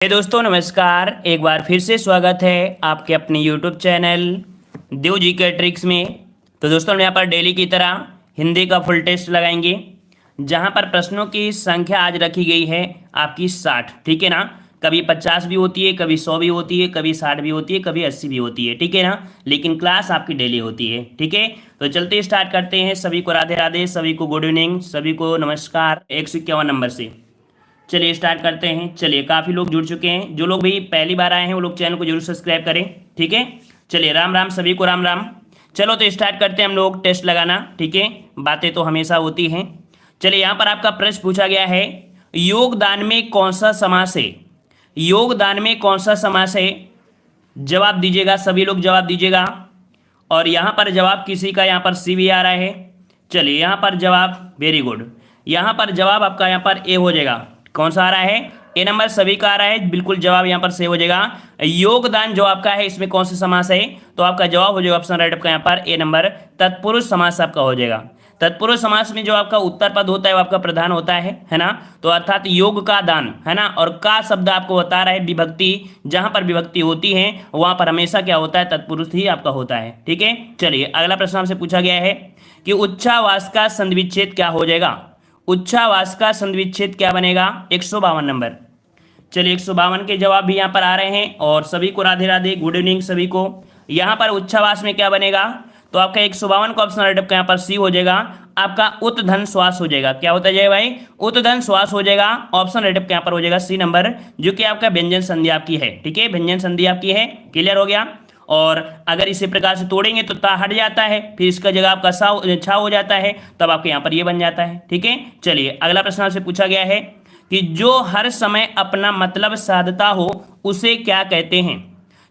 दोस्तों नमस्कार। एक बार फिर से स्वागत है आपके अपने YouTube चैनल देव जी के ट्रिक्स में। तो दोस्तों हम यहाँ पर डेली की तरह हिंदी का फुल टेस्ट लगाएंगे, जहाँ पर प्रश्नों की संख्या आज रखी गई है आपकी 60। ठीक है ना। कभी 50 भी होती है, कभी 100 भी होती है, कभी 60 भी होती है, कभी 80 भी होती है। ठीक है ना। लेकिन क्लास आपकी डेली होती है। ठीक है। तो चलते स्टार्ट करते हैं। सभी को राधे राधे, सभी को गुड इवनिंग, सभी को नमस्कार 151 नंबर से। चलिए स्टार्ट करते हैं। चलिए काफ़ी लोग जुड़ चुके हैं। जो लोग भी पहली बार आए हैं वो लोग चैनल को जरूर सब्सक्राइब करें। ठीक है। चलिए राम राम, सभी को राम राम। चलो तो स्टार्ट करते हैं हम लोग टेस्ट लगाना। ठीक है। बातें तो हमेशा होती हैं। चलिए यहाँ पर आपका प्रश्न पूछा गया है, योगदान में कौन सा समास है? योगदान में कौन सा समास है? जवाब दीजिएगा, सभी लोग जवाब दीजिएगा। और यहाँ पर जवाब किसी का यहाँ पर सी भी आ रहा है। चलिए यहाँ पर जवाब, वेरी गुड। यहाँ पर जवाब आपका यहाँ पर ए हो जाएगा। कौन सा आ रहा है? ए नंबर सभी का आ रहा है। बिल्कुल जवाब यहाँ पर सही हो जाएगा। योगदान जो आपका है इसमें कौन सा समास है? तो आपका जवाब हो जाएगा ऑप्शन राइट आपका यहाँ पर ए नंबर, तत्पुरुष समास आपका हो जाएगा। तत्पुरुष समास में जो आपका उत्तर पद होता है वो आपका प्रधान होता है ना। तो अर्थात योग का दान है ना। और का शब्द आपको बता रहा है विभक्ति, जहां पर विभक्ति होती है वहां पर हमेशा क्या होता है? तत्पुरुष ही आपका होता है। ठीक है। चलिए अगला प्रश्न आपसे पूछा गया है कि उच्छ्वास का संधिविच्छेद क्या हो जाएगा? उच्छ्वास का संधिविच्छेद क्या बनेगा? 152 नंबर। चलिए 152 के जवाब भी यहाँ पर आ रहे हैं। और सभी को राधे राधे, गुड इवनिंग सभी को। यहाँ पर उच्छ्वास में क्या बनेगा? तो आपका 152 का ऑप्शन राइट आपका यहाँ पर सी हो जाएगा। आपका उत्धन श्वास हो जाएगा। क्या होता है भाई? उत्धन श्वास हो जाएगा। ऑप्शन राइट आपका यहाँ पर हो जाएगा सी नंबर, जो कि आपका व्यंजन संधि आपकी है। ठीक है। व्यंजन संधि आपकी है। क्लियर हो गया। और अगर इसी प्रकार से तोड़ेंगे तो ता हट जाता है, फिर इसका जगह आपका छा हो जाता है, तब आपके यहाँ पर ये बन जाता है। ठीक है। चलिए अगला प्रश्न आपसे पूछा गया है कि जो हर समय अपना मतलब साधता हो उसे क्या कहते हैं?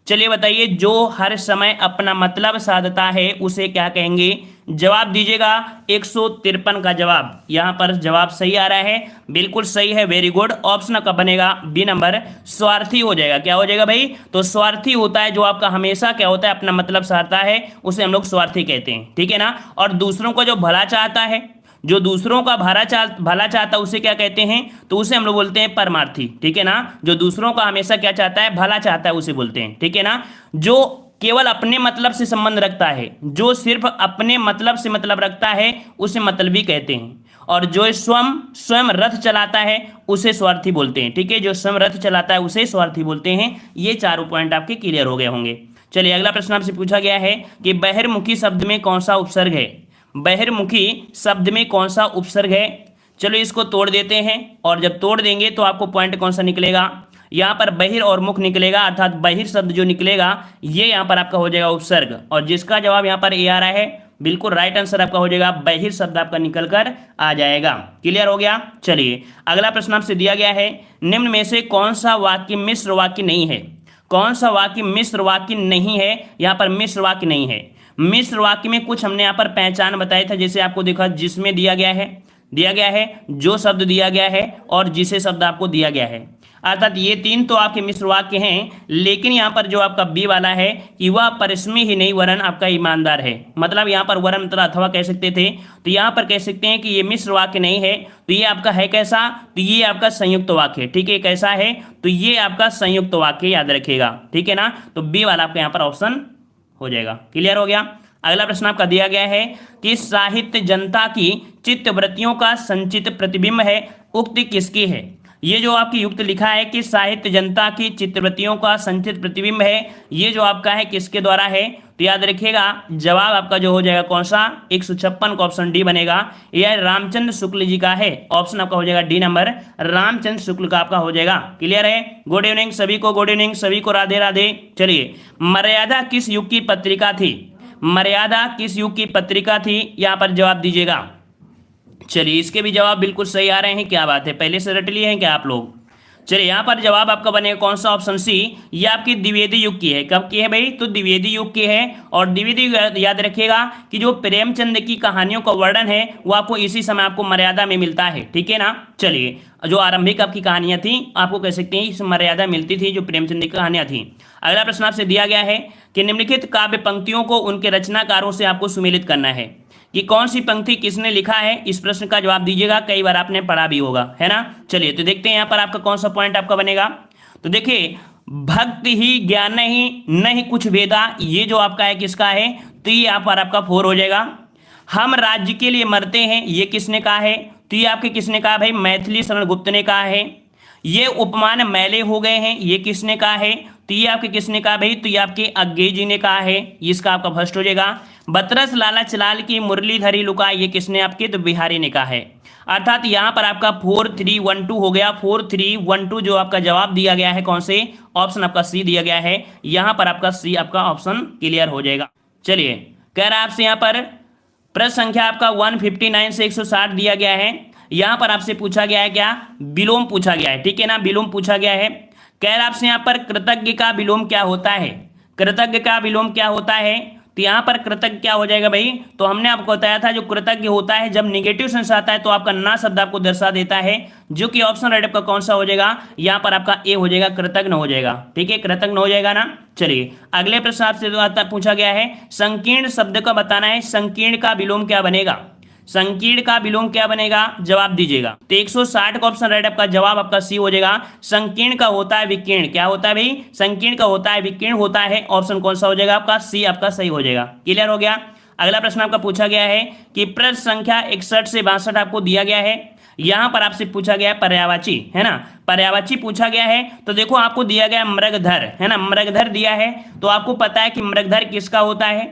चलिए बताइए, जो हर समय अपना मतलब साधता है उसे क्या कहेंगे? जवाब दीजिएगा। 153 का जवाब यहाँ पर जवाब सही आ रहा है। बिल्कुल सही है, वेरी गुड। ऑप्शन का बनेगा बी नंबर, स्वार्थी हो जाएगा। क्या हो जाएगा भाई? तो स्वार्थी होता है जो आपका हमेशा क्या होता है? अपना मतलब चाहता है, उसे हम लोग स्वार्थी कहते हैं। ठीक है ना। और दूसरों को जो भला चाहता है, जो दूसरों का भला चाहता है उसे क्या कहते हैं? तो उसे हम लोग बोलते हैं परमार्थी। ठीक है ना। जो दूसरों का हमेशा क्या चाहता है? भला चाहता है, उसे बोलते हैं। ठीक है ना। जो केवल अपने मतलब से संबंध रखता है, जो सिर्फ अपने मतलब से मतलब रखता है, उसे मतलबी कहते हैं। और जो स्वयं रथ चलाता है उसे स्वार्थी बोलते हैं। ठीक है। जो स्वयं रथ चलाता है उसे स्वार्थी बोलते हैं। ये चारों पॉइंट आपके क्लियर हो गए होंगे। चलिए अगला प्रश्न आपसे पूछा गया है कि बहिर्मुखी शब्द में कौन सा उपसर्ग है? बहिर्मुखी शब्द में कौन सा उपसर्ग है? चलो इसको तोड़ देते हैं, और जब तोड़ देंगे तो आपको पॉइंट कौन सा निकलेगा? यहाँ पर बहिर और मुख निकलेगा, अर्थात बहिर शब्द जो निकलेगा ये यहाँ पर आपका हो जाएगा उपसर्ग। और जिसका जवाब यहाँ पर ए आ रहा है, बिल्कुल राइट आंसर आपका हो जाएगा, बहिर शब्द आपका निकल कर आ जाएगा। क्लियर हो गया। चलिए अगला प्रश्न आपसे दिया गया है, निम्न में से कौन सा वाक्य मिश्र वाक्य नहीं है? कौन सा वाक्य मिश्र वाक्य नहीं है? यहाँ पर मिश्र वाक्य नहीं है। मिश्र वाक्य में कुछ हमने यहाँ पर पहचान बताया था, जैसे आपको देखा जिसमें दिया गया है, जो शब्द दिया गया है, और जिसे शब्द आपको दिया गया है। अर्थात ये तीन तो आपके मिश्र वाक्य हैं। लेकिन यहाँ पर जो आपका बी वाला है कि वह परिश्रमी ही नहीं वरन आपका ईमानदार है, मतलब यहाँ पर वरन मतलब अथवा कह सकते थे, तो यहाँ पर कह सकते हैं कि ये मिश्र वाक्य नहीं है। तो ये आपका है कैसा? तो ये आपका संयुक्त वाक्य है। ठीक है। कैसा है? तो ये आपका संयुक्त वाक्य, याद रखिएगा। ठीक है ना। तो बी वाला आपका यहाँ पर ऑप्शन हो जाएगा। क्लियर हो गया। अगला प्रश्न आपका दिया गया है कि साहित्य जनता की चित्तवृत्तियों का संचित प्रतिबिंब है, उक्ति किसकी है? ये जो आपकी युक्त लिखा है कि साहित्य जनता की चित्तवृत्तियों का संचित प्रतिबिंब है, ये जो आपका है किसके द्वारा है? तो याद रखिएगा जवाब आपका जो हो जाएगा कौन सा? 156 का ऑप्शन डी बनेगा। यह रामचंद्र शुक्ल जी का है। ऑप्शन आपका हो जाएगा डी नंबर, रामचंद्र शुक्ल का आपका हो जाएगा। क्लियर है। गुड इवनिंग सभी को, गुड इवनिंग सभी को, राधे राधे। चलिए मर्यादा किस युग की पत्रिका थी? मर्यादा किस युग की पत्रिका थी? यहाँ पर जवाब दीजिएगा। चलिए इसके भी जवाब बिल्कुल सही आ रहे हैं। क्या बात है, पहले से रट लिए हैं क्या आप लोग? चलिए यहाँ पर जवाब आपका बनेगा कौन सा? Option C. ये आपकी द्विवेदी युग की है। कब की है भाई? तो द्विवेदी युग की है। और द्विवेदी याद रखिएगा कि जो प्रेमचंद की कहानियों का वर्णन है वो आपको इसी समय आपको मर्यादा में मिलता है। ठीक है ना। चलिए जो आरंभिक आपकी कहानियां थी आपको कह सकते हैं इस मर्यादा मिलती थी, जो प्रेमचंद की कहानियां थी। अगला प्रश्न आपसे दिया गया है कि निम्नलिखित काव्य पंक्तियों को उनके रचनाकारों से आपको सुमेलित करना है। कि कौन सी पंक्ति किसने लिखा है, इस प्रश्न का जवाब दीजिएगा। कई बार आपने पढ़ा भी होगा, है ना। चलिए तो देखते हैं यहाँ पर आपका कौन सा पॉइंट आपका बनेगा। तो देखिए भक्ति ही ज्ञान ही नहीं कुछ वेदा, ये जो आपका है किसका है, तो ये यहाँ पर आपका 4 हो जाएगा। हम राज्य के लिए मरते हैं, ये किसने कहा है, तो ये आपके किसने कहा भाई, मैथिली शरण गुप्त ने कहा है। ये उपमान मैले हो गए हैं, ये किसने कहा है, तो ये आपके किसने कहा भाई, तो ये आपके अज्ञे जी ने कहा है, इसका आपका फर्स्ट हो जाएगा। बतरस लाला चलाल की मुरलीधरी लुका, ये किसने आपके, तो बिहारी ने कहा है। अर्थात यहाँ पर आपका 4 3 1 2 हो गया। 4 3 1 2 जो आपका जवाब दिया गया है कौन से, ऑप्शन आपका सी दिया गया है। यहाँ पर आपका सी आपका ऑप्शन क्लियर हो जाएगा। चलिए कह रहा है आपसे यहाँ पर प्रश्न संख्या आपका 159 से 160 दिया गया है। यहाँ पर आपसे पूछा गया है क्या, विलोम पूछा गया है, ठीक है ना, विलोम पूछा गया है। कह रहा है आपसे यहाँ पर कृतज्ञ का विलोम क्या होता है, कृतज्ञ का विलोम क्या होता है, तो यहाँ पर कृतज्ञ क्या हो जाएगा भाई, तो हमने आपको बताया था जो कृतज्ञ होता है जब निगेटिव सेंस आता है तो आपका ना शब्द आपको दर्शा देता है, जो कि ऑप्शन राइट आपका कौन सा हो जाएगा, यहाँ पर आपका ए हो जाएगा, कृतज्ञ हो जाएगा। ठीक है, कृतज्ञ हो जाएगा ना। चलिए अगले प्रश्न आपसे पूछा गया है, संकीर्ण शब्द का बताना है, संकीर्ण का विलोम क्या बनेगा, संकीर्ण का विलोम क्या बनेगा, जवाब दीजिएगा। तो 160 का ऑप्शन राइट आपका जवाब आपका सी हो जाएगा। संकीर्ण का होता है विकीर्ण, क्या होता है भाई, संकीर्ण का होता है विकीर्ण होता है, ऑप्शन कौन सा हो जाएगा आपका, सी आपका सही हो जाएगा। क्लियर हो गया। अगला प्रश्न आपका पूछा गया है कि प्रश्न संख्या 61 से 62 आपको दिया गया है। यहां पर आपसे पूछा गया है पर्यायवाची, है ना, पर्यायवाची पूछा गया है। तो देखो आपको दिया गया मृगधर, है ना, मृगधर दिया है, तो आपको पता है कि मृगधर किसका होता है,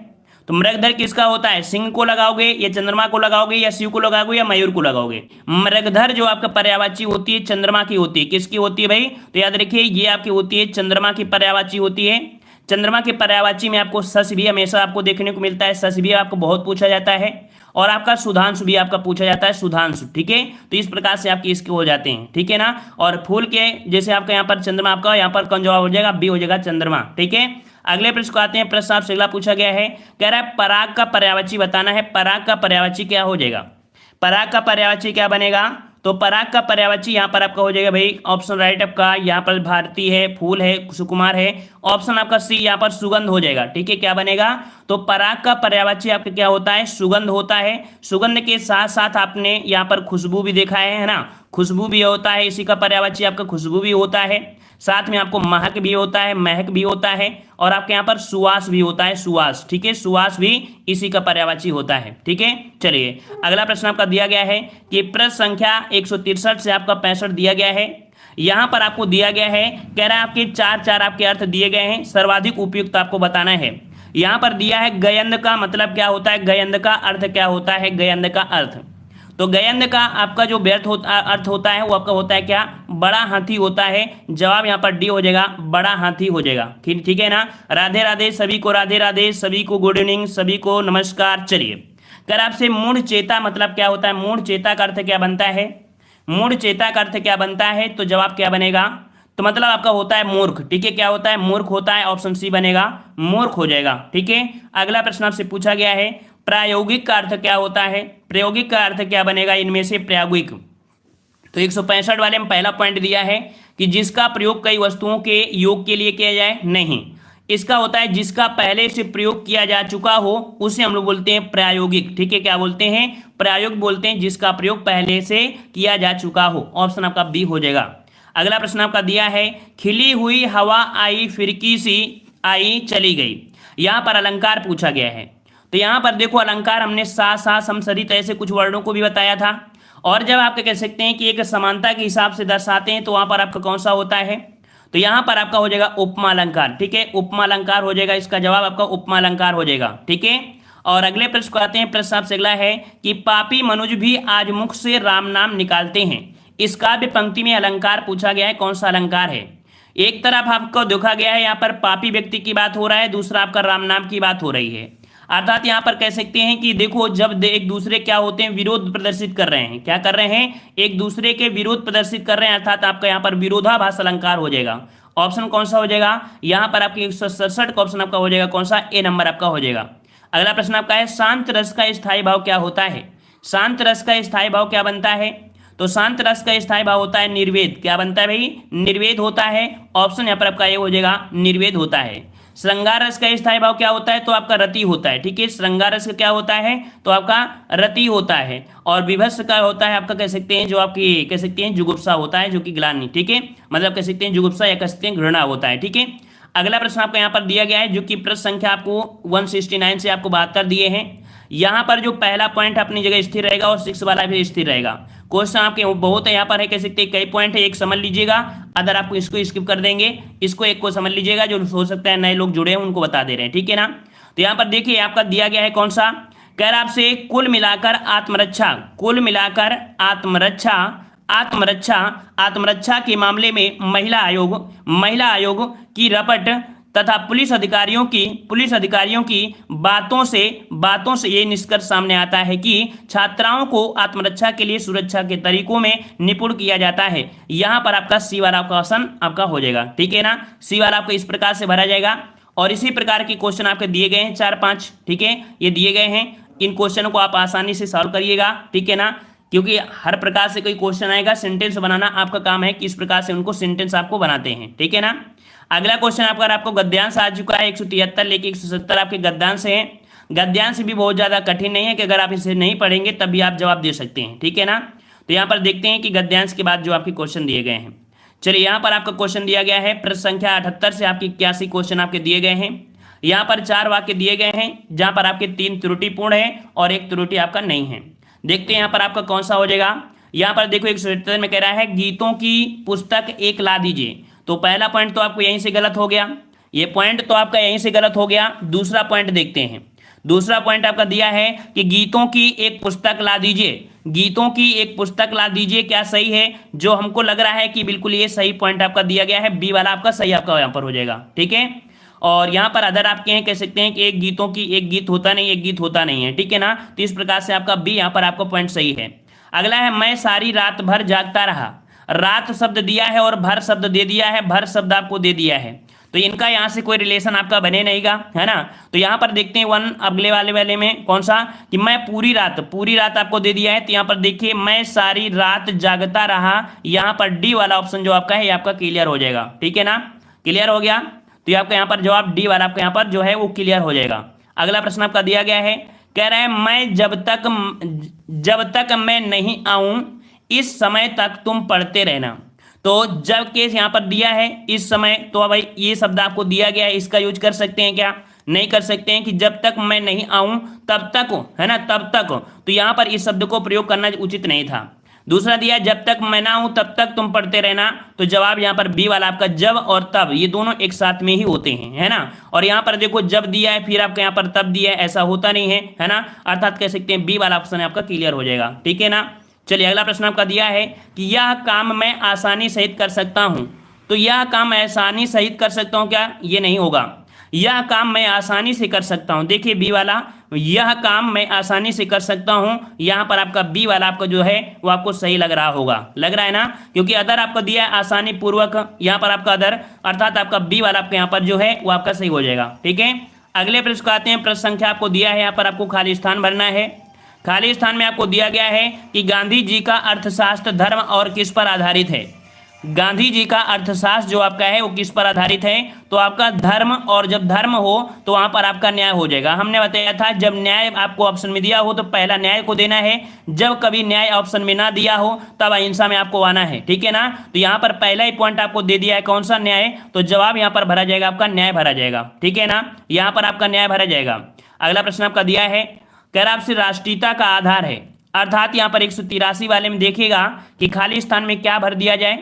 तो मृगधर किसका होता है, सिंह को लगाओगे या चंद्रमा को लगाओगे या शिव को लगाओगे या मयूर को लगाओगे। मृगधर जो आपका पर्यायवाची होती है चंद्रमा की होती है, किसकी होती है भाई, तो याद रखिए ये आपकी होती है चंद्रमा की पर्यायवाची होती है। चंद्रमा के पर्यायवाची में आपको सस भी हमेशा आपको देखने को मिलता है, सस भी आपको बहुत पूछा जाता है, और आपका सुधांशु भी आपका पूछा जाता है, सुधांशु। ठीक है, तो इस प्रकार से आपके इसके हो जाते हैं, ठीक है ना। और फूल के जैसे आपका यहाँ पर चंद्रमा, आपका यहाँ पर कौन जवाब हो जाएगा, बी हो जाएगा चंद्रमा। ठीक है, अगले प्रश्न को आते हैं। प्रश्न आपसे अगला पूछा गया है, कह रहा है पराग का पर्यायवाची बताना है। पराग का पर्यायवाची क्या हो जाएगा, पराग का पर्यायवाची क्या बनेगा, तो पराग का पर्यायवाची यहाँ पर आपका हो जाएगा भाई, ऑप्शन राइट आपका यहाँ पर भारती है, फूल है, सुकुमार है, ऑप्शन आपका सी यहाँ पर सुगंध हो जाएगा। ठीक है, क्या बनेगा, तो पराग का पर्यायवाची आपका क्या होता है, सुगंध होता है। सुगंध के साथ साथ आपने यहाँ पर खुशबू भी देखा है ना, खुशबू भी होता है, इसी का पर्यायवाची आपका खुशबू भी होता है, साथ में आपको महक भी होता है, महक भी होता है, और आपके यहाँ पर सुवास भी होता है, सुवास। ठीक है, सुवास भी इसी का पर्यायवाची होता है। ठीक है, चलिए अगला प्रश्न आपका दिया गया है कि प्रश्न संख्या 163 से आपका 65 दिया गया है। यहां पर आपको दिया गया है, कह रहा है आपके चार आपके अर्थ दिए गए हैं, सर्वाधिक उपयुक्त आपको बताना है। यहां पर दिया है गयंद का मतलब क्या होता है, गयंद का अर्थ क्या होता है, गयंद का अर्थ, तो गयंद का आपका जो अर्थ होता है वो आपका होता है क्या, बड़ा हाथी होता है। जवाब यहाँ पर डी हो जाएगा, बड़ा हाथी हो जाएगा। ठीक है ना। राधे राधे सभी को, राधे राधे सभी को, गुड इवनिंग सभी को, नमस्कार। चलिए कर आपसे मूढ़ चेता मतलब क्या होता है, मूढ़ चेता का अर्थ क्या बनता है, मूढ़ चेता का अर्थ क्या बनता है, तो जवाब क्या बनेगा, तो मतलब आपका होता है मूर्ख। ठीक है, क्या होता है, मूर्ख होता है, ऑप्शन सी बनेगा, मूर्ख हो जाएगा। ठीक है, अगला प्रश्न आपसे पूछा गया है, प्रायोगिक का अर्थ क्या होता है, प्रायोगिक का अर्थ क्या बनेगा इनमें से, प्रायोगिक। तो 165 वाले में पहला पॉइंट दिया है कि जिसका प्रयोग कई वस्तुओं के योग के लिए किया जाए, नहीं, इसका होता है जिसका पहले से प्रयोग किया जा चुका हो उसे हम लोग बोलते हैं प्रायोगिक। ठीक है, क्या बोलते हैं, प्रायोगिक बोलते हैं जिसका प्रयोग पहले से किया जा चुका हो, ऑप्शन आपका बी हो जाएगा। अगला प्रश्न आपका दिया है, खिली हुई हवा आई फिरकी सी आई चली गई। यहां पर अलंकार पूछा गया है, तो यहां पर देखो अलंकार हमने सा सा सम सरित ऐसे कुछ वर्णों को भी बताया था, और जब आप कह सकते हैं कि एक समानता के हिसाब से दर्शाते हैं तो वहां पर आपका कौन सा होता है, तो यहां पर आपका हो जाएगा उपमा अलंकार। ठीक है, उपमा अलंकार हो जाएगा, इसका जवाब आपका उपमा अलंकार हो जाएगा। ठीक है, और अगले प्रश्न को आते हैं। प्रश्न आपसे अगला है कि पापी मनुज भी आज मुख से राम नाम निकालते हैं। इस काव्य पंक्ति में अलंकार पूछा गया है, कौन सा अलंकार है। एक तरफ आपको देखा गया है यहाँ पर पापी व्यक्ति की बात हो रहा है, दूसरा आपका राम नाम की बात हो रही है। अर्थात यहाँ पर कह सकते हैं कि देखो जब एक दूसरे क्या होते हैं, विरोध प्रदर्शित कर रहे हैं, क्या कर रहे हैं, एक दूसरे के विरोध प्रदर्शित कर रहे हैं, अर्थात आपका यहाँ पर विरोधाभास अलंकार हो जाएगा। ऑप्शन कौन सा हो जाएगा, यहाँ पर आपके 167 का ऑप्शन आपका हो जाएगा कौन सा, ए नंबर आपका हो जाएगा। अगला प्रश्न आपका है, शांत रस का स्थायी भाव क्या होता है। शांत रस का स्थायी भाव क्या बनता है, तो शांत रस का स्थायी भाव होता है निर्वेद। क्या बनता है भाई, निर्वेद होता है, ऑप्शन यहाँ पर आपका ये हो जाएगा, निर्वेद होता है। श्रृंगार रस का स्थायी भाव क्या होता है? तो आपका रति होता है। ठीक है, श्रृंगार रस का क्या होता है? तो आपका रति होता है। और विभत्स का होता है आपका कह सकते हैं जो आपकी कह सकते हैं जुगुप्सा होता है, जो कि ग्लानि। ठीक है, मतलब कह सकते हैं जुगुप्सा या कह सकते हैं घृणा होता है। ठीक है, अगला प्रश्न आपको यहाँ पर दिया गया है, जो कि प्रश्न संख्या आपको 169 से आपको 72 दिए हैं। यहाँ पर जो पहला पॉइंट अपनी जगह स्थिर रहेगा और 6 वाला भी स्थिर रहेगा। क्वेश्चन आपके बहुत है यहाँ पर है, कह सकते हैं कई पॉइंट है, एक समझ लीजिएगा, अदर आपको इसको स्किप कर देंगे, इसको एक को समझ लीजिएगा, जो हो सकता है नए लोग जुड़े हैं उनको बता दे रहे हैं। ठीक है ना, तो यहाँ पर देखिए आपका दिया गया है कौन सा, कह रहा आपसे कुल मिलाकर आत्मरक्षा, कुल मिलाकर आत्मरक्षा के मामले में महिला आयोग की रपट तथा पुलिस अधिकारियों की बातों से ये निष्कर्ष सामने आता है कि छात्राओं को आत्मरक्षा के लिए सुरक्षा के तरीकों में निपुण किया जाता है। यहाँ पर आपका सी वाला क्वेश्चन आपका हो जाएगा। ठीक है ना, सी वाला आपको इस प्रकार से भरा जाएगा। और इसी प्रकार के क्वेश्चन आपके दिए गए हैं 4-5। ठीक है, ये दिए गए हैं, इन क्वेश्चनों को आप आसानी से सॉल्व करिएगा। ठीक है ना, क्योंकि हर प्रकार से कोई क्वेश्चन आएगा, सेंटेंस बनाना आपका काम है, किस प्रकार से उनको सेंटेंस आपको बनाते हैं। ठीक है ना, अगला क्वेश्चन आपको गद्यांश आ चुका है 173 लेके 170 आपके गद्यांश है। गद्यांश भी बहुत ज्यादा कठिन नहीं है कि अगर आप इसे नहीं पढ़ेंगे तब भी आप जवाब दे सकते हैं। ठीक है ना, तो यहाँ पर देखते हैं कि गद्यांश के बाद जो आपके क्वेश्चन दिए गए हैं। चलिए, यहाँ पर आपका क्वेश्चन दिया गया है प्रश्न संख्या 78 से आपकी 81 क्वेश्चन आपके दिए गए हैं। यहाँ पर 4 वाक्य दिए गए हैं, जहाँ पर आपके 3 त्रुटिपूर्ण है और 1 त्रुटि आपका नहीं है। देखते हैं यहाँ पर आपका कौन सा हो जाएगा। यहाँ पर देखो 177 में कह रहा है गीतों की पुस्तक एक ला दीजिए। तो पहला पॉइंट तो आपको यहीं से गलत हो गया, ये पॉइंट तो आपका यहीं से गलत हो गया। दूसरा पॉइंट देखते हैं, दूसरा पॉइंट आपका दिया है कि गीतों की एक पुस्तक ला दीजिए, गीतों की एक पुस्तक ला दीजिए, क्या सही है? जो हमको लग रहा है कि बिल्कुल ये सही पॉइंट आपका दिया गया है, बी वाला आपका सही आपका यहाँ पर हो जाएगा। ठीक है, और यहाँ पर अदर आपके हैं, कह सकते हैं कि एक गीतों की एक गीत होता नहीं, एक गीत होता नहीं है। ठीक है ना, तो इस प्रकार से आपका बी यहाँ पर आपका पॉइंट सही है। अगला है मैं सारी रात भर जागता रहा। रात शब्द दिया है और भर शब्द दे दिया है, भर शब्द आपको दे दिया है, तो इनका यहाँ से कोई रिलेशन आपका बने नहींगा, है ना। तो यहाँ पर देखते हैं 1 अगले वाले में कौन सा, कि मैं पूरी रात आपको दे दिया है। तो यहाँ पर देखिए मैं सारी रात जागता रहा, यहाँ पर डी वाला ऑप्शन जो आपका है ये आपका क्लियर हो जाएगा। ठीक है ना, क्लियर हो गया, तो ये आपका यहाँ पर जवाब डी वाला आपका यहाँ पर जो है वो क्लियर हो जाएगा। अगला प्रश्न आपका दिया गया है, कह रहा है मैं जब तक मैं नहीं आऊं इस समय तक तुम पढ़ते रहना। तो जब केस यहाँ पर दिया है इस समय, तो भाई ये शब्द आपको दिया गया है, इसका यूज कर सकते हैं क्या? नहीं कर सकते हैं, कि जब तक मैं नहीं आऊं तब तक, है ना, तब तक, तो यहाँ पर इस शब्द को प्रयोग करना उचित नहीं था। दूसरा दिया जब तक मैं ना हूं तब तक तुम पढ़ते रहना, तो जवाब यहाँ पर बी वाला आपका जब और तब ये दोनों एक साथ में ही होते हैं, है ना। और यहाँ पर देखो जब दिया है फिर आपका यहाँ पर तब दिया है, ऐसा होता नहीं है ना, अर्थात कह सकते हैं बी वाला ऑप्शन आपका क्लियर हो जाएगा। ठीक है ना, चलिए अगला प्रश्न आपका दिया है कि यह काम मैं आसानी सहित कर सकता हूं। तो यह काम आसानी सहित कर सकता हूं, क्या? ये नहीं होगा, यह काम मैं आसानी से कर सकता हूं। देखिए बी वाला, यह काम मैं आसानी से कर सकता हूं, यहां पर आपका बी वाला आपका जो है वो आपको सही लग रहा होगा, लग रहा है ना, क्योंकि अदर आपको दिया है आसानी पूर्वक, यहां पर आपका अदर अर्थात आपका बी वाला आपका यहाँ पर जो है वो आपका सही हो जाएगा। ठीक है, अगले प्रश्न को आते हैं। प्रश्न संख्या आपको दिया है, यहाँ पर आपको खाली स्थान भरना है। खाली स्थान में आपको दिया गया है कि गांधी जी का अर्थशास्त्र धर्म और किस पर आधारित है। गांधी जी का अर्थशास्त्र जो आपका है वो किस पर आधारित है? तो आपका धर्म, और जब धर्म हो तो वहां पर आपका न्याय हो जाएगा। हमने बताया था जब न्याय आपको ऑप्शन में दिया हो तो पहला न्याय को देना है, जब कभी न्याय ऑप्शन में ना दिया हो तब अहिंसा में आपको आना है। ठीक है ना, तो यहाँ पर पहला ही पॉइंट आपको दे दिया है कौन सा? न्याय। तो जवाब यहाँ पर भरा जाएगा आपका न्याय भरा जाएगा। ठीक है ना, यहाँ पर आपका न्याय भरा जाएगा। अगला प्रश्न आपका दिया है, कह रहा आपसे राष्ट्रीयता का आधार है, अर्थात यहाँ पर 183 वाले में देखिएगा कि खाली स्थान में क्या भर दिया जाए,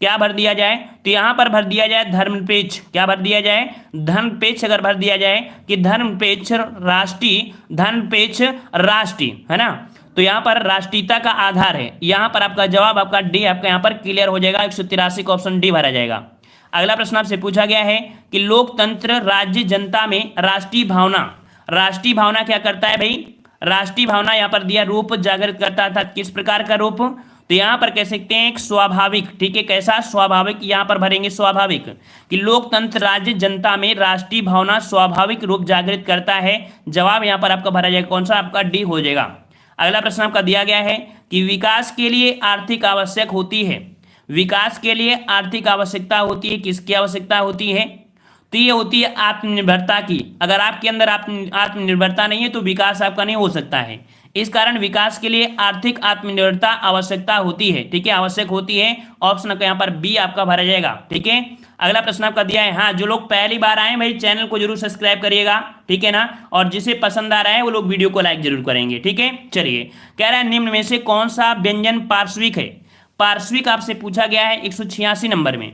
क्या भर दिया जाए? तो यहाँ पर भर दिया जाए धर्मनिरपेक्ष। क्या भर दिया जाए? धर्मनिरपेक्ष। अगर भर दिया जाए कि धर्मनिरपेक्ष राष्ट्रीय, धर्मनिरपेक्ष राष्ट्रीय, है ना, तो यहाँ पर राष्ट्रीयता का आधार है। यहाँ पर आपका जवाब आपका डी आपका यहाँ पर क्लियर हो जाएगा, 183 का ऑप्शन डी भरा जाएगा। अगला प्रश्न आपसे पूछा गया है कि लोकतंत्र राज्य जनता में राष्ट्रीय भावना, राष्ट्रीय भावना क्या करता है भाई? राष्ट्रीय भावना यहाँ पर दिया रूप जागृत करता था, किस प्रकार का रूप? तो यहाँ पर कह सकते हैं एक स्वाभाविक। ठीक है, कैसा? स्वाभाविक। यहाँ पर भरेंगे स्वाभाविक, कि लोकतंत्र राज्य जनता में राष्ट्रीय भावना स्वाभाविक रूप जागृत करता है। जवाब यहाँ पर आपका भरा जाएगा कौन सा? आपका डी हो जाएगा। अगला प्रश्न आपका दिया गया है कि विकास के लिए आर्थिक आवश्यक होती है, विकास के लिए आर्थिक आवश्यकता होती है, किसकी आवश्यकता होती है? तो ये होती है आत्मनिर्भरता की। अगर आपके अंदर आत्मनिर्भरता नहीं है तो विकास आपका नहीं हो सकता है। इस कारण विकास के लिए आर्थिक आत्मनिर्भरता आवश्यकता होती है, ठीक है, आवश्यक होती है। ऑप्शन का यहाँ पर बी आपका भरा जाएगा, ठीक है। अगला प्रश्न आपका दिया है, हाँ जो लोग पहली बार आए भाई चैनल को जरूर सब्सक्राइब करिएगा, ठीक है ना, और जिसे पसंद आ रहा है वो लोग वीडियो को लाइक जरूर करेंगे, ठीक है। चलिए, कह रहा है निम्न में से कौन सा व्यंजन पार्श्विक है। पार्श्विक आपसे पूछा गया है 186 नंबर में।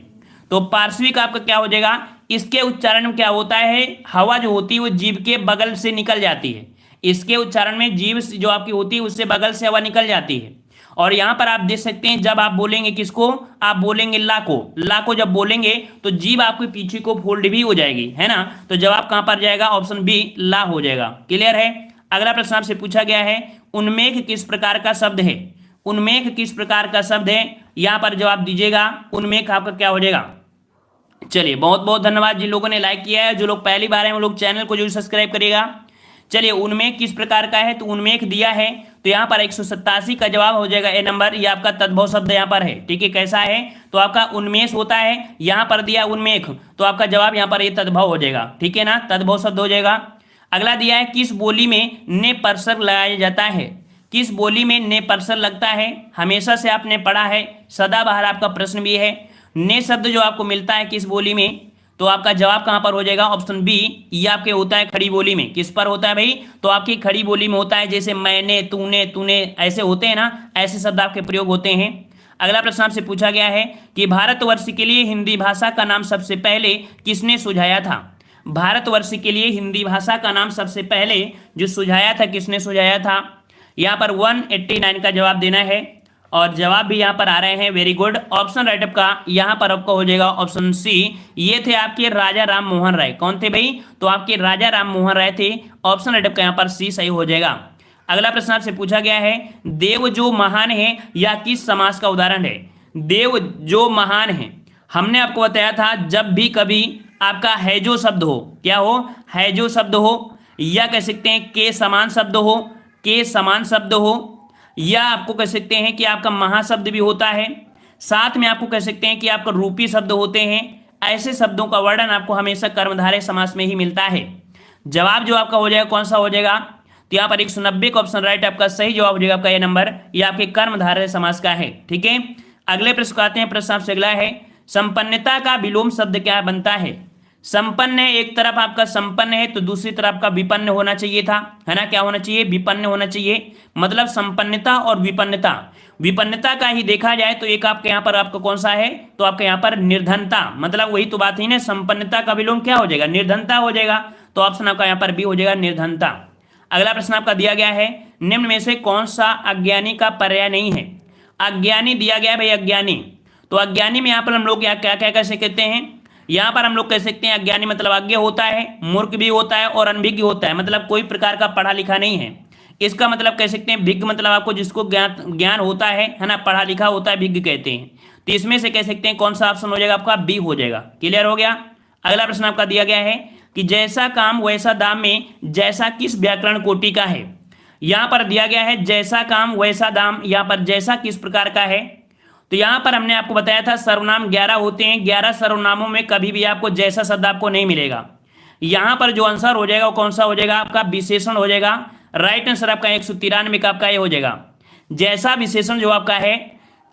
तो पार्श्विक आपका क्या हो जाएगा, इसके उच्चारण में क्या होता है, हवा जो होती है वो जीभ के बगल से निकल जाती है। इसके उच्चारण में जीभ जो आपकी होती है उससे बगल से हवा निकल जाती है। और यहां पर आप देख सकते हैं जब आप बोलेंगे किसको, आप बोलेंगे ला को, ला को जब बोलेंगे तो जीभ आपके पीछे को फोल्ड भी हो जाएगी, है ना। तो जवाब कहां पर जाएगा, ऑप्शन बी ला हो जाएगा। क्लियर है। अगला प्रश्न आपसे पूछा गया है, उन्मेघ किस प्रकार का शब्द है। उन्मेघ किस प्रकार का शब्द है, यहां पर जवाब दीजिएगा। उन्मेघ आपका क्या हो जाएगा। चलिए, बहुत बहुत धन्यवाद जिन लोगों ने लाइक किया है। जो लोग पहली बार हैं वो लोग चैनल को जरूर सब्सक्राइब करिएगा। चलिए, उन्मेघ किस प्रकार का है, तो उन्मेघ दिया है तो यहाँ पर 187 का जवाब हो जाएगा ए नंबर। ये आपका तद्भव शब्द यहाँ पर है, ठीक है। कैसा है, तो आपका उन्मेष होता है, यहाँ पर दिया उन्मेघ, तो आपका जवाब यहाँ पर ये तद्भव हो जाएगा, ठीक है ना, तद्भव शब्द हो जाएगा। अगला दिया है, किस बोली में ने परसर लगाया जाता है। किस बोली में ने परसर लगता है, हमेशा से आपने पढ़ा है, सदाबहार आपका प्रश्न भी है। ने शब्द जो आपको मिलता है किस बोली में, तो आपका जवाब कहां पर हो जाएगा, ऑप्शन बी, ये आपके होता है खड़ी बोली में। किस पर होता है भाई, तो आपकी खड़ी बोली में होता है, जैसे मैंने, तूने, तूने ऐसे होते हैं ना, ऐसे शब्द आपके प्रयोग होते हैं। अगला प्रश्न आपसे पूछा गया है कि भारतवर्ष के लिए हिंदी भाषा का नाम सबसे पहले किसने सुझाया था। भारतवर्ष के लिए हिंदी भाषा का नाम सबसे पहले जो सुझाया था, किसने सुझाया था। यहाँ पर 189 का जवाब देना है और जवाब भी यहाँ पर आ रहे हैं, वेरी गुड। ऑप्शन राइटअप का यहाँ पर आपका हो जाएगा ऑप्शन सी, ये थे आपके राजा राम मोहन राय। कौन थे भाई, तो आपके राजा राम मोहन राय थे। ऑप्शन राइटअप का यहाँ पर सी सही हो जाएगा। अगला प्रश्न आपसे पूछा गया है, देव जो महान है या किस समास का उदाहरण है। देव जो महान है, हमने आपको बताया था जब भी कभी आपका है जो शब्द हो, क्या हो, है जो शब्द हो, या कह सकते हैं के समान शब्द हो, के समान शब्द हो, या आपको कह सकते हैं कि आपका महाशब्द भी होता है, साथ में आपको कह सकते हैं कि आपका रूपी शब्द होते हैं। ऐसे शब्दों का वर्णन आपको हमेशा कर्मधारय समास में ही मिलता है। जवाब जो आपका हो जाएगा कौन सा हो जाएगा, तो यहाँ पर 190 का ऑप्शन राइट आपका सही जवाब हो जाएगा आपका ये नंबर, ये आपके कर्मधारय समास का है, ठीक है। अगले प्रश्न को आते हैं। प्रश्न आपसे अगला है, संपन्नता का विलोम शब्द क्या बनता है। संपन्न है, एक तरफ आपका संपन्न है तो दूसरी तरफ आपका विपन्न होना चाहिए था, है ना, क्या होना चाहिए, विपन्न होना चाहिए। मतलब संपन्नता और विपन्नता, विपन्नता का ही देखा जाए तो एक आपके यहाँ पर आपका कौन सा है, तो आपके यहाँ पर निर्धनता, मतलब वही तो बात है ना, संपन्नता का विलोम क्या हो जाएगा, निर्धनता हो जाएगा। तो ऑप्शन आपका यहाँ पर बी हो जाएगा, निर्धनता। अगला प्रश्न आपका दिया गया है, निम्न में से कौन सा अज्ञानी का पर्याय नहीं है। अज्ञानी दिया गया है भाई, अज्ञानी, तो अज्ञानी में यहाँ पर हम लोग क्या क्या कैसे कहते हैं, यहाँ पर हम लोग कह सकते हैं अज्ञानी मतलब अज्ञ होता है, मूर्ख भी होता है और अनभिज्ञ होता है, मतलब कोई प्रकार का पढ़ा लिखा नहीं है। इसका मतलब कह सकते हैं भिज्ञ, मतलब आपको जिसको ज्ञान होता है ना, पढ़ा लिखा होता है, भिज्ञ कहते हैं। तो इसमें से कह सकते हैं कौन सा ऑप्शन हो जाएगा आपका, बी हो जाएगा। क्लियर हो गया। अगला प्रश्न आपका दिया गया है कि जैसा काम वैसा दाम में जैसा किस व्याकरण कोटि का है। यहाँ पर दिया गया है जैसा काम वैसा दाम, यहाँ पर जैसा किस प्रकार का है। तो यहां पर हमने आपको बताया था सर्वनाम 11 होते हैं, 11 सर्वनामों में कभी भी आपको जैसा शब्द आपको नहीं मिलेगा। यहां पर जो आंसर हो जाएगा वो कौन सा हो जाएगा, आपका विशेषण हो जाएगा। राइट आंसर आपका 193 का आपका ये हो जाएगा। जैसा विशेषण जो आपका है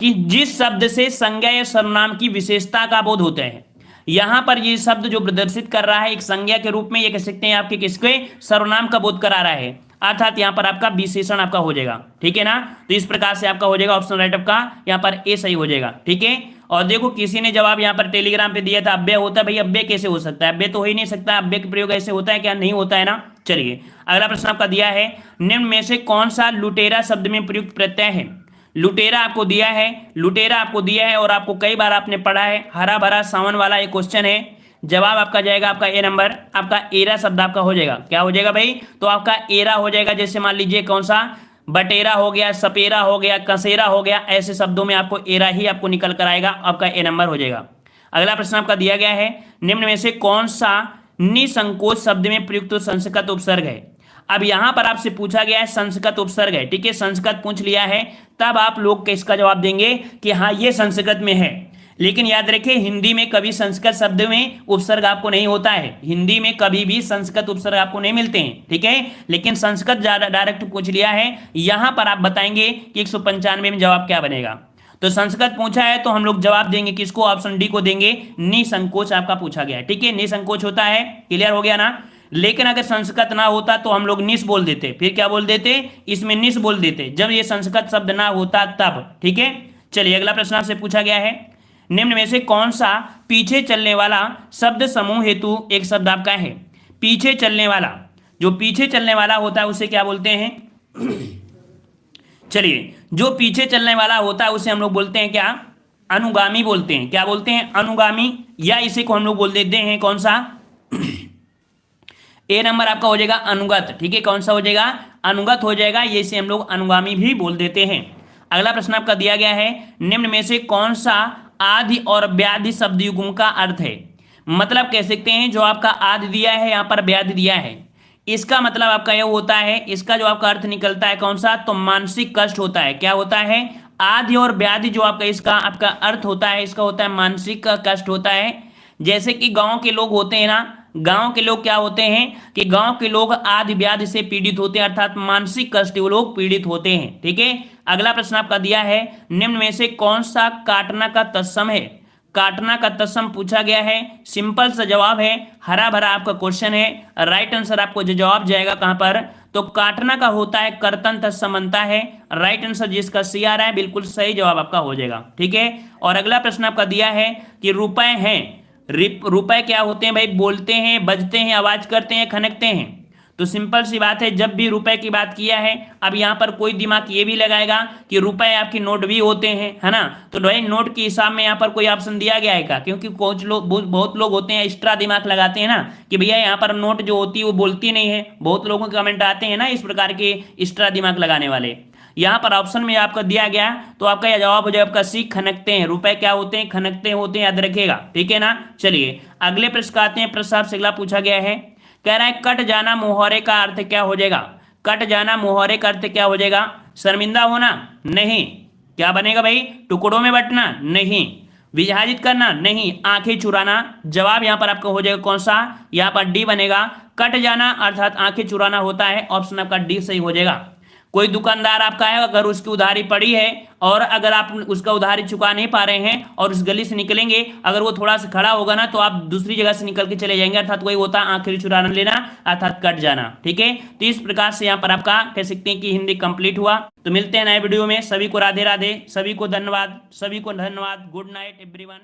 कि जिस शब्द से संज्ञा या सर्वनाम की विशेषता का बोध होता है। यहां पर ये शब्द जो प्रदर्शित कर रहा है एक संज्ञा के रूप में, ये कह सकते हैं आपके किसके, सर्वनाम का बोध करा रहा है, अर्थात यहाँ पर आपका विशेषण आपका हो जाएगा, ठीक है ना। तो इस प्रकार से आपका हो जाएगा ऑप्शन राइट आपका यहाँ पर ए सही हो जाएगा, ठीक है। और देखो किसी ने जवाब यहाँ पर टेलीग्राम पे दिया था अव्यय होता है, भाई अव्यय कैसे हो सकता है, अव्यय तो हो ही नहीं सकता, अव्यय का प्रयोग ऐसे होता है क्या, नहीं होता है ना। चलिए, अगला प्रश्न आपका दिया है, निम्न में से कौन सा लुटेरा शब्द में प्रयुक्त प्रत्यय है। लुटेरा आपको दिया है, लुटेरा आपको दिया है और आपको कई बार आपने पढ़ा है, हरा भरा सावन वाला एक क्वेश्चन है। जवाब आपका जाएगा आपका ए नंबर, आपका एरा शब्द आपका हो जाएगा, क्या हो जाएगा भाई, तो आपका एरा हो जाएगा। जैसे मान लीजिए कौन सा, बटेरा हो गया, सपेरा हो गया, कसेरा हो गया, ऐसे शब्दों में आपको एरा ही आपको निकल कर आएगा, आपका ए नंबर हो जाएगा। अगला प्रश्न आपका दिया गया है, निम्न में से कौन सा निसंकोच शब्द में प्रयुक्त संस्कृत उपसर्ग है। अब यहां पर आपसे पूछा गया है संस्कृत उपसर्ग है, ठीक है, संस्कृत पूछ लिया है, तब आप लोग इसका जवाब देंगे कि हाँ ये संस्कृत में है। लेकिन याद रखिए हिंदी में कभी संस्कृत शब्द में उपसर्ग आपको नहीं होता है, हिंदी में कभी भी संस्कृत उपसर्ग आपको नहीं मिलते हैं, ठीक है। लेकिन संस्कृत डायरेक्ट पूछ लिया है, यहां पर आप बताएंगे कि 195 में जवाब क्या बनेगा। तो संस्कृत पूछा है तो हम लोग जवाब देंगे किसको, ऑप्शन डी को देंगे, निसंकोच आपका पूछा गया है, ठीक है। निसंकोच होता है, क्लियर हो गया ना। लेकिन अगर संस्कृत ना होता तो हम लोग निस बोल देते, फिर क्या बोल देते, इसमें निस बोल देते, जब ये संस्कृत शब्द ना होता तब, ठीक है। चलिए अगला प्रश्न आपसे पूछा गया है, निम्न में से कौन सा पीछे चलने वाला शब्द समूह हेतु एक शब्द आपका है। पीछे चलने वाला, जो पीछे चलने वाला होता है उसे क्या बोलते हैं, चलिए जो पीछे चलने वाला होता है उसे हम लोग बोलते हैं क्या, अनुगामी बोलते हैं, क्या बोलते हैं, अनुगामी, या इसे को हम लोग बोल देते हैं कौन सा, ए नंबर आपका हो जाएगा अनुगत, ठीक है। कौन सा हो जाएगा, अनुगत हो जाएगा, ये इसे हम लोग अनुगामी भी बोल देते हैं। अगला प्रश्न आपका दिया गया है, निम्न में से कौन सा आदि और व्याधि शब्द युग्म का अर्थ है। मतलब कह सकते हैं जो आपका आदि दिया है, यहां पर व्याधि दिया है, इसका मतलब आपका यह होता है, इसका जो आपका अर्थ निकलता है कौन सा, तो मानसिक कष्ट होता है। क्या होता है, आदि और व्याधि जो आपका इसका आपका अर्थ होता है, इसका होता है मानसिक का कष्ट होता है। जैसे कि गांव के लोग होते हैं ना, गांव के लोग क्या होते हैं कि गांव के लोग आदि व्याधि से पीड़ित होते हैं, अर्थात मानसिक कष्ट वो लोग पीड़ित होते हैं, ठीक है। अगला प्रश्न आपका दिया है, निम्न में से कौन सा काटना का तत्सम है। काटना का तत्सम पूछा गया है, सिंपल सा जवाब है, हरा भरा आपका क्वेश्चन है, राइट आंसर आपको जो जवाब जाएगा कहां पर, तो काटना का होता है कर्तन तत्सम बनता है, राइट आंसर जिसका सी आ रहा है बिल्कुल सही जवाब आपका हो जाएगा, ठीक है। और अगला प्रश्न आपका दिया है कि रुपए हैं, रुपए क्या होते हैं भाई, बोलते हैं, बजते हैं, आवाज करते हैं, खनकते हैं। तो सिंपल सी बात है, जब भी रुपए की बात किया है, अब यहां पर कोई दिमाग ये भी लगाएगा कि रुपए आपकी नोट भी होते हैं, है ना। तो भाई नोट के हिसाब में यहां पर कोई ऑप्शन दिया गया है क्या, क्योंकि कुछ लोग बहुत लोग होते हैं एक्स्ट्रा दिमाग लगाते हैं ना कि भैया यहाँ पर नोट जो होती है वो बोलती नहीं है। बहुत लोगों के कमेंट आते हैं ना इस प्रकार के एक्स्ट्रा दिमाग लगाने वाले। यहाँ पर ऑप्शन में आपका दिया गया तो आपका यह जवाब हो जाएगा आपका सी, खनकते हैं। रुपए क्या होते हैं, खनकते होते हैं, याद रखिएगा, ठीक है ना। चलिए अगले प्रश्न का आते हैं, प्रश्न आपसे अगला पूछा गया है, कह रहा है कट जाना मुहावरे का अर्थ क्या हो जाएगा। कट जाना मुहावरे का अर्थ क्या हो जाएगा, शर्मिंदा होना, नहीं। क्या बनेगा भाई, टुकड़ों में बंटना, नहीं। विभाजित करना, नहीं। आंखें चुराना, जवाब यहां पर आपका हो जाएगा कौन सा, यहां पर डी बनेगा। कट जाना अर्थात आंखें चुराना होता है, ऑप्शन आपका डी सही हो जाएगा। कोई दुकानदार आपका है, अगर उसकी उधारी पड़ी है और अगर आप उसका उधारी चुका नहीं पा रहे हैं और उस गली से निकलेंगे, अगर वो थोड़ा सा खड़ा होगा ना तो आप दूसरी जगह से निकल के चले जाएंगे, अर्थात वही होता है आखिरी चुराना लेना, अर्थात कट जाना, ठीक है। तो इस प्रकार से यहाँ पर आपका कह सकते हैं कि हिंदी कंप्लीट हुआ। तो मिलते हैं नए वीडियो में, सभी को राधे राधे, सभी को धन्यवाद, सभी को धन्यवाद, गुड नाइट एवरीवन।